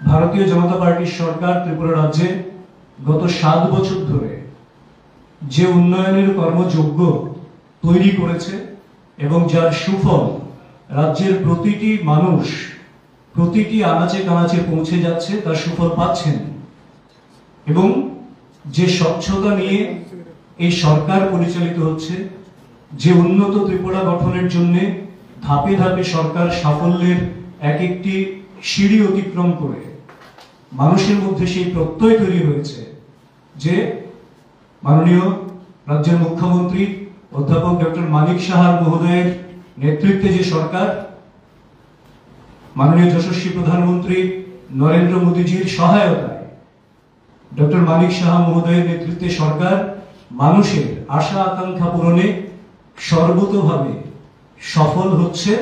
ভারতীয় জনতা পার্টির সরকার ত্রিপুরা রাজ্যে গত 7 বছর ধরে যে উন্নয়নের কর্মযজ্ঞ তৈরি করেছে এবং যার সুফল রাজ্যের প্রতিটি মানুষ প্রতিটি আনাচে কানাচে পৌঁছে যাচ্ছে, তার সুফল পাচ্ছেন। এবং যে স্বচ্ছতা নিয়ে এই সরকার পরিচালিত হচ্ছে, যে উন্নত ত্রিপুরা গঠনের জন্য ধাপে ধাপে সরকার সাফল্যের এক একটি সিঁড়ি অতিক্রম করে মানুষের মধ্যে সেই প্রত্যয় তৈরি হয়েছে যে মাননীয় রাজ্যের মুখ্যমন্ত্রী অধ্যাপক ডক্টর মানিক সাহা মহোদয়ের নেতৃত্বে যে সরকার, মাননীয় যশস্বী প্রধানমন্ত্রী নরেন্দ্র মোদীজির সহায়তায় ডক্টর মানিক সাহা মহোদয়ের নেতৃত্বে সরকার মানুষের আশা আকাঙ্ক্ষা পূরণে সর্বতোভাবে সফল হচ্ছে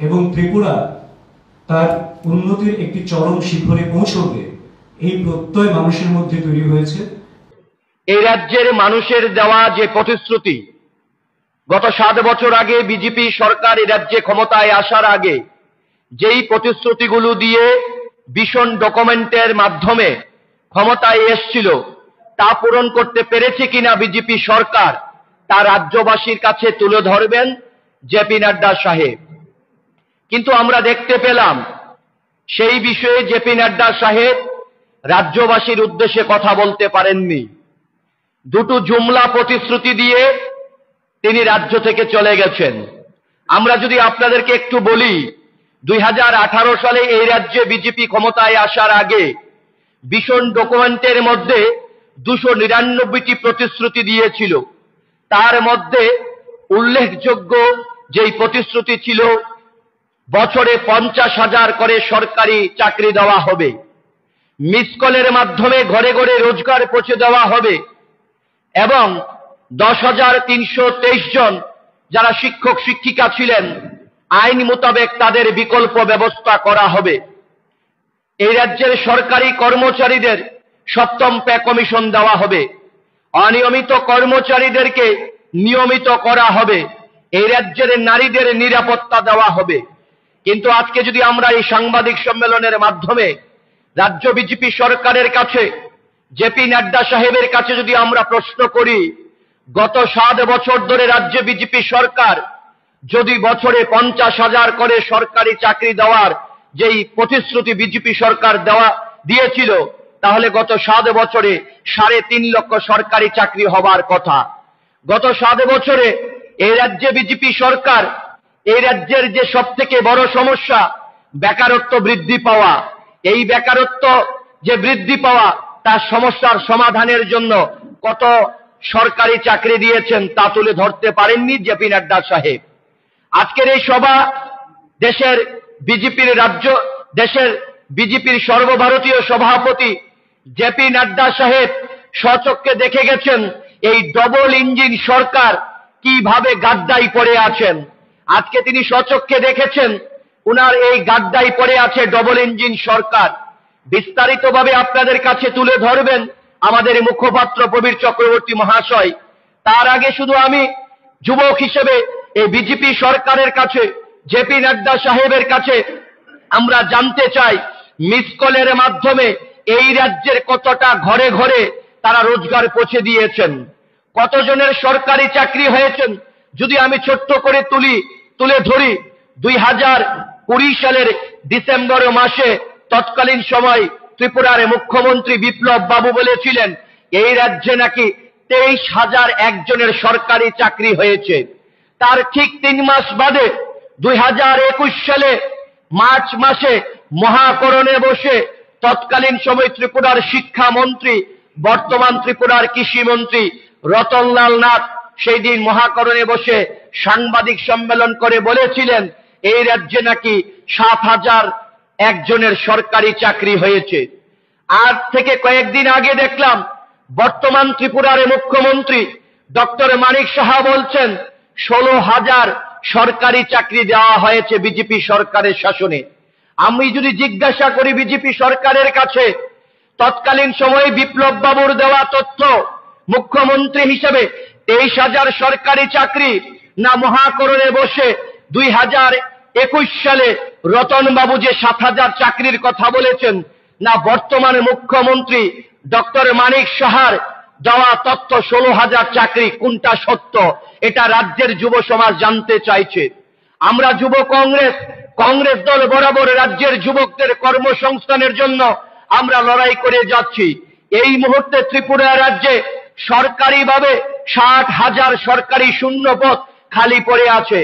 এবং ত্রিপুরা তার উন্নতির একটি চরম শিখরে পৌঁছবে, এই প্রত্যয় মানুষের মধ্যে তৈরি হয়েছে। এই রাজ্যের মানুষের দেওয়া যে প্রতিশ্রুতি, গত 7 বছর আগে বিজেপি সরকার এই রাজ্যে ক্ষমতায় আসার আগে যেই প্রতিশ্রুতিগুলো দিয়ে ভীষণ ডকুমেন্টের মাধ্যমে ক্ষমতায় এসেছিল, তা পূরণ করতে পেরেছে কিনা বিজেপি সরকার, তা রাজ্যবাসীর কাছে তুলে ধরবেন জেপি নাড্ডা সাহেব। কিন্তু আমরা দেখতে পেলাম সেই বিষয়ে জেপি নাড্ডা সাহেব রাজ্যবাসীর উদ্দেশ্যে কথা বলতে পারেননি। দুটো জুমলা প্রতিশ্রুতি দিয়ে তিনি রাজ্য থেকে চলে গেছেন। আমরা যদি আপনাদেরকে একটু বলি, 2018 সালে এই রাজ্যে বিজেপি ক্ষমতায় আসার আগে ভীষণ ডকুমেন্টের মধ্যে 299টি প্রতিশ্রুতি দিয়েছিল। তার মধ্যে উল্লেখযোগ্য যেই প্রতিশ্রুতি ছিল, বছরে 50,000 করে সরকারি চাকরি দেওয়া হবে, মিস কলের মাধ্যমে ঘরে ঘরে রোজগার পৌঁছে দেওয়া হবে এবং 10,323 জন যারা শিক্ষক শিক্ষিকা ছিলেন আইন মোতাবেক তাদের বিকল্প ব্যবস্থা করা হবে। এই রাজ্যের সরকারি কর্মচারীদের 7ম পে কমিশন দেওয়া হবে, অনিয়মিত কর্মচারীদেরকে নিয়মিত করা হবে, এই রাজ্যের নারীদের নিরাপত্তা দেওয়া হবে। কিন্তু আজকে যদি আমরা এই সাংবাদিক সম্মেলনের মাধ্যমে রাজ্য বিজেপি সরকারের কাছে, জেপি নাড্ডা সাহেবের কাছে যদি আমরা প্রশ্ন করি, গত 7 বছর ধরে রাজ্য বিজেপি সরকার যদি বছরে 50,000 করে সরকারি চাকরি দেওয়ার যেই প্রতিশ্রুতি বিজেপি সরকার দিয়েছিল, তাহলে গত 7 বছরে 3.5 লক্ষ সরকারি চাকরি হবার কথা। গত 7 বছরে এই রাজ্যে বিজেপি সরকার এই রাজ্যের যে সবথেকে বড় সমস্যা বেকারত্ব বৃদ্ধি পাওয়া, এই বেকারত্ব যে বৃদ্ধি পাওয়া তার সমস্যার সমাধানের জন্য কত সরকারি চাকরি দিয়েছেন তা তুলে ধরতে পারেননি জেপি নাড্ডা সাহেব। আজকের এই সভা দেশের বিজেপির সর্বভারতীয় সভাপতি জেপি নাড্ডা সাহেব স্বচক্ষে দেখে গেছেন এই ডবল ইঞ্জিন সরকার কিভাবে গাড্ডায় পড়ে আছেন। আজকে তিনি স্বচক্ষে দেখেছেন উনার এই গাড্ডায় পড়ে আছে ডবল ইঞ্জিন সরকার। বিস্তারিতভাবে আপনাদের কাছে তুলে ধরবেন আমাদের মুখপাত্র প্রবীর চক্রবর্তী মহাশয়। তার আগে শুধু আমি যুবক হিসেবে এই বিজেপি সরকারের কাছে, জেপি নাড্ডা সাহেবের কাছে আমরা জানতে চাই, মিস কলের মাধ্যমে এই রাজ্যের কতটা ঘরে ঘরে তারা রোজগার পৌঁছে দিয়েছেন, কতজনের সরকারি চাকরি হয়েছেন। যদি আমি ছোট্ট করে তুলে ধরি, 2020 সালের ডিসেম্বর মাসে তৎকালীন সময় ত্রিপুরার মুখ্যমন্ত্রী বিপ্লব বাবু বলেছিলেন এই রাজ্যে নাকি 23,001 জনের সরকারি চাকরি হয়েছে। তার ঠিক 3 মাস বাদে 2021 সালে মার্চ মাসে মহাকরণে বসে তৎকালীন সময় ত্রিপুরার শিক্ষামন্ত্রী, বর্তমান ত্রিপুরার কৃষিমন্ত্রী রতনলাল নাথ সেই দিন মহাকরণে বসে সাংবাদিক সম্মেলন করে বলেছিলেন এই রাজ্যে নাকি 7,001 জনের সরকারি চাকরি হয়েছে। আজ থেকে কয়েকদিন আগে দেখলাম বর্তমান ত্রিপুরার মুখ্যমন্ত্রী ডক্টর মানিক সাহা বলছেন 16,000 সরকারি চাকরি দেওয়া হয়েছে বিজেপি সরকারের শাসনে। আমি যদি জিজ্ঞাসা করি বিজেপি সরকারের কাছে, তৎকালীন সময়ে বিপ্লব বাবুর দেওয়া তথ্য মুখ্যমন্ত্রী হিসেবে 23,000 সরকারি চাকরি, না মহাকরণে বসে 2021 সালে রতন বাবু যে 7,000 চাকরির কথা বলেছেন না বর্তমান মুখ্যমন্ত্রী ডক্টর মানিক সাহার দেওয়া তথ্য 16,000 চাকরি কোনটা সত্য, এটা রাজ্যের যুব সমাজ জানতে চাইছে। আমরা যুব কংগ্রেস দল বরাবর রাজ্যের যুবকদের কর্মসংস্থানের জন্য আমরা লড়াই করে যাচ্ছি। এই মুহূর্তে ত্রিপুরা রাজ্যে সরকারিভাবে 60,000 সরকারি শূন্য পদ খালি পড়ে আছে,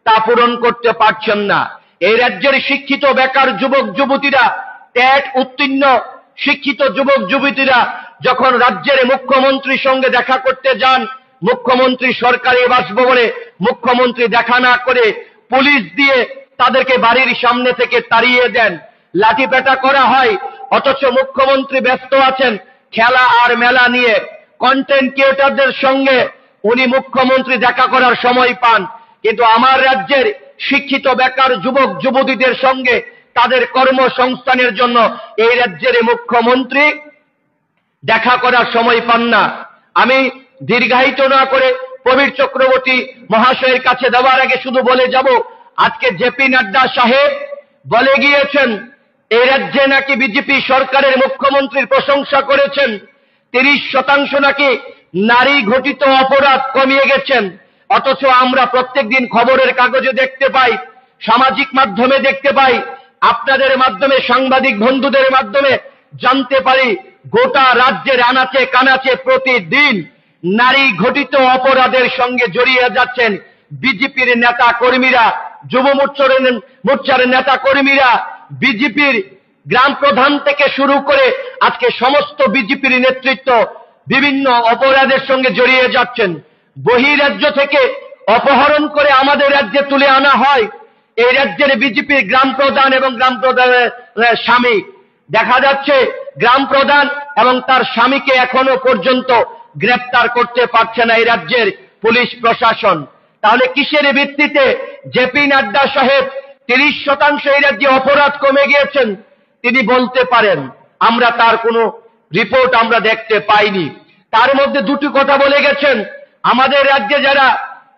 তা পূরণ করতে পারছেন না। এই রাজ্যের শিক্ষিত বেকার যুবক যুবতীরা, ট্যাট উত্তীর্ণ শিক্ষিত যুবক যুবতীরা যখন রাজ্যের মুখ্যমন্ত্রীর সঙ্গে দেখা করতে যান, মুখ্যমন্ত্রী সরকারি বাসভবনে মুখ্যমন্ত্রী দেখা না করে পুলিশ দিয়ে তাদেরকে বাড়ির সামনে থেকে তাড়িয়ে দেন, লাঠিপেটা করা হয়। অথচ মুখ্যমন্ত্রী ব্যস্ত আছেন খেলা আর মেলা নিয়ে। কন্টেন্ট ক্রিয়েটরদের সঙ্গে উনি মুখ্যমন্ত্রী দেখা করার সময় পান, কিন্তু আমার রাজ্যের শিক্ষিত বেকার যুবক যুবতীদের সঙ্গে তাদের কর্মসংস্থানের জন্য এই রাজ্যের মুখ্যমন্ত্রী দেখা করার সময় পান না। আমি দীর্ঘায়িত না করে প্রবীর চক্রবর্তী মহাশয়ের কাছে দেওয়ার আগে শুধু বলে যাব, আজকে জেপি নাড্ডা সাহেব বলে গিয়েছেন এই রাজ্যে নাকি বিজেপি সরকারের মুখ্যমন্ত্রীর প্রশংসা করেছেন, 30% নাকি নারী ঘটিত অপরাধ কমিয়ে গেছেন। অথচ আমরা প্রত্যেকদিন খবরের কাগজে দেখতে পাই, সামাজিক মাধ্যমে দেখতে পাই, আপনাদের মাধ্যমে সাংবাদিক বন্ধুদের মাধ্যমে জানতে পারি গোটা রাজ্যের আনাচে কানাচে প্রতিদিন নারী ঘটিত অপরাধের সঙ্গে জড়িয়ে যাচ্ছেন বিজেপির নেতা কর্মীরা, যুব মোর্চার নেতা কর্মীরা, বিজেপির গ্রাম প্রধান থেকে শুরু করে আজকে সমস্ত বিজেপির নেতৃত্ব বিভিন্ন অপরাধের সঙ্গে জড়িয়ে যাচ্ছেন। বহিরাজ্য থেকে অপহরণ করে আমাদের রাজ্যে তুলে আনা হয়। এই রাজ্যের বিজেপির গ্রাম প্রধান এবং গ্রাম প্রধানের স্বামী, দেখা যাচ্ছে গ্রাম প্রধান এবং তার স্বামীকে এখনো পর্যন্ত গ্রেফতার করতে পারছে না এই রাজ্যের পুলিশ প্রশাসন। তাহলে কিসের ভিত্তিতে জেপি নাড্ডা সাহেব 30% এই রাজ্যে অপরাধ কমে গিয়েছেন তিনি বলতে পারেন? আমরা তার কোনো রিপোর্ট আমরা দেখতে পাইনি। তার মধ্যে দুটি কথা বলে গেছেন, আমাদের রাজ্যে যারা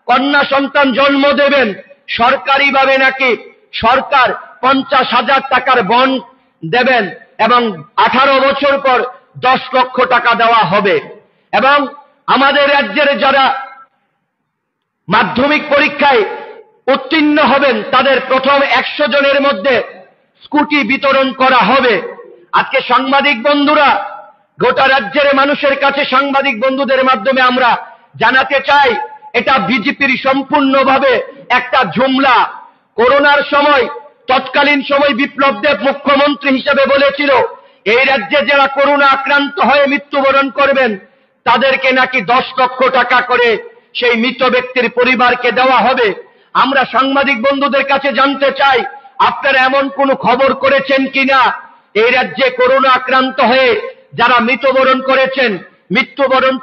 কন্যা সন্তান জন্ম দেবেন সরকারিভাবে নাকি সরকার 50,000 টাকার বন্ড দেবেন এবং 18 বছর পর 10 লক্ষ টাকা দেওয়া হবে। এবং আমাদের রাজ্যের যারা মাধ্যমিক পরীক্ষায় উত্তীর্ণ হবেন তাদের প্রথম 100 জনের মধ্যে স্কুটি বিতরণ করা হবে। আজকে সাংবাদিক বন্ধুরা, গোটা রাজ্যের মানুষের কাছে সাংবাদিক বন্ধুদের মাধ্যমে আমরা জানাতে চাই, এটা বিজেপির সম্পূর্ণভাবে একটা জুমলা। করোনার সময় তৎকালীন সময় বিপ্লব দেব মুখ্যমন্ত্রী হিসেবে বলেছিল এই রাজ্যে যারা করোনা আক্রান্ত হয়ে মৃত্যুবরণ করবেন তাদেরকে নাকি 10 লক্ষ টাকা করে সেই মৃত ব্যক্তির পরিবারকে দেওয়া হবে। আমরা সাংবাদিক বন্ধুদের কাছে জানতে চাই, আপনারা এমন কোনো খবর করেছেন কিনা এই রাজ্যে করোনা আক্রান্ত হয়ে যারা মৃত্যুবরণ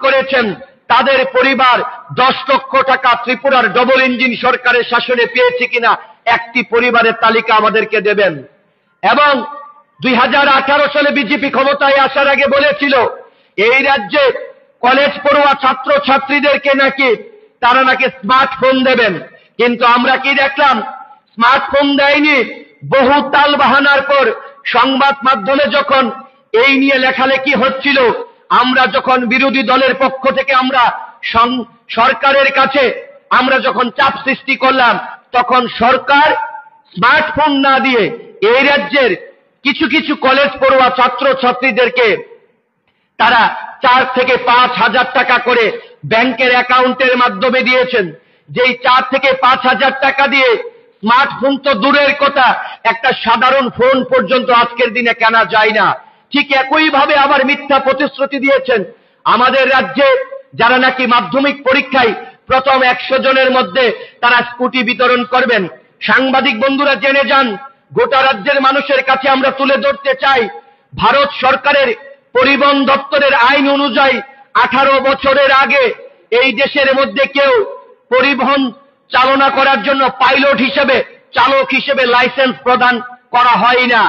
করেছেন তাদের পরিবার 10 লক্ষ টাকা ত্রিপুরার ডবল ইঞ্জিন সরকারের শাসনে পেয়েছে কিনা একটি পরিবারের তালিকা আমাদেরকে দেবেন। এবং 2018 সালে বিজেপি ক্ষমতায় আসার আগে বলেছিল এই রাজ্যে কলেজ পড়ুয়া ছাত্র ছাত্রীদেরকে নাকি তারা নাকি স্মার্টফোন দেবেন, কিন্তু আমরা কি দেখলাম? স্মার্টফোন দেয়নি। বহু তাল বাহানার পর সংবাদ মাধ্যমে যখন এই নিয়ে লেখালেখি হচ্ছিল, আমরা যখন বিরোধী দলের পক্ষ থেকে আমরা সরকারের কাছে আমরা যখন চাপ সৃষ্টি করলাম, তখন সরকার স্মার্টফোন না দিয়ে এই রাজ্যের কিছু কিছু কলেজ পড়ুয়া ছাত্র ছাত্রীদেরকে তারা 4 থেকে 5,000 টাকা করে ব্যাংকের অ্যাকাউন্টের মাধ্যমে দিয়েছেন। যেই 4 থেকে 5,000 টাকা দিয়ে স্মার্টফোন তো দূরের কথা, একটা সাধারণ ফোন পর্যন্ত আজকের দিনে কেনা যায় না। ঠিক একইভাবে আবার মিথ্যা প্রতিশ্রুতি দিয়েছেন আমাদের রাজ্যে যারা নাকি মাধ্যমিক পরীক্ষায় প্রথম 100 জনের মধ্যে তারা স্কুটি বিতরণ করবেন। সাংবাদিক বন্ধুরা জেনে যান, গোটা রাজ্যের মানুষের কাছে আমরা তুলে ধরতে চাই, ভারত সরকারের পরিবহন দপ্তরের আইন অনুযায়ী 18 বছরের আগে এই দেশের মধ্যে কেউ পরিবহন চালনা করার জন্য পাইলট হিসেবে, চালক হিসেবে লাইসেন্স প্রদান করা হয় না।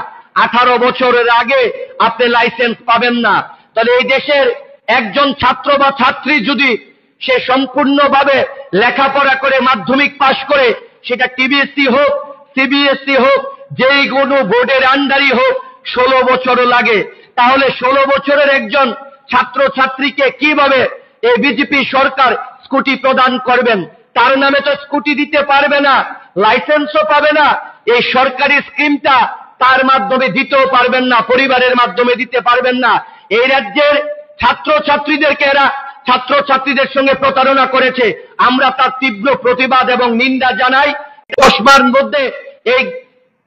18 বছরের আগে আপনি লাইসেন্স পাবেন না। তাহলে এই দেশের একজন ছাত্র বা ছাত্রী যদি সে সম্পূর্ণভাবে লেখাপড়া করে মাধ্যমিক পাশ করে, সেটা টিবিএসসি হোক, সিবিএসসি হোক, যেই কোনো বোর্ডের আন্ডারই হোক, 16 বছরও লাগে, তাহলে 16 বছরের একজন ছাত্র ছাত্রীকে কিভাবে এই বিজেপি সরকার স্কুটি প্রদান করবেন? তার নামে তো স্কুটি দিতে পারবে না, লাইসেন্সও পাবে না, এই সরকারি স্কিমটা তার মাধ্যমে দিতেও পারবেন না, পরিবারের মাধ্যমে দিতে পারবেন না। এই রাজ্যের ছাত্র ছাত্রীদেরকে এরা ছাত্র ছাত্রীদের সঙ্গে প্রতারণা করেছে। আমরা তার তীব্র প্রতিবাদ এবং নিন্দা জানাই। চশমার মধ্যে এই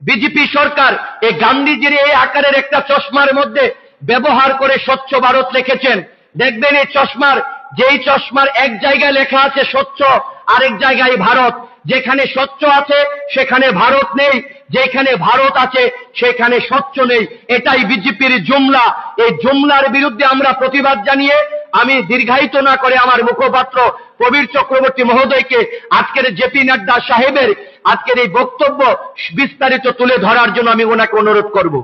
বিজেপি সরকার এই গান্ধীজির এই আকারের একটা চশমার মধ্যে ব্যবহার করে স্বচ্ছ ভারত লিখেছেন। দেখবেন এই চশমার, যেই চশমার এক জায়গায় লেখা আছে স্বচ্ছ, আরেক জায়গায় ভারত। যেখানে স্বচ্ছ আছে সেখানে ভারত নেই, যেখানে ভারত আছে সেখানে স্বচ্ছ নেই। এটাই বিজেপির জুমলা। এই জুমলার বিরুদ্ধে আমরা প্রতিবাদ জানিয়ে আমি দীর্ঘায়িত না করে আমার মুখপাত্র প্রবীর চক্রবর্তী মহোদয়কে আজকের জেপি নাড্ডা সাহেবের আজকের এই বক্তব্য বিস্তারিত তুলে ধরার জন্য আমি ওনাকে অনুরোধ করব।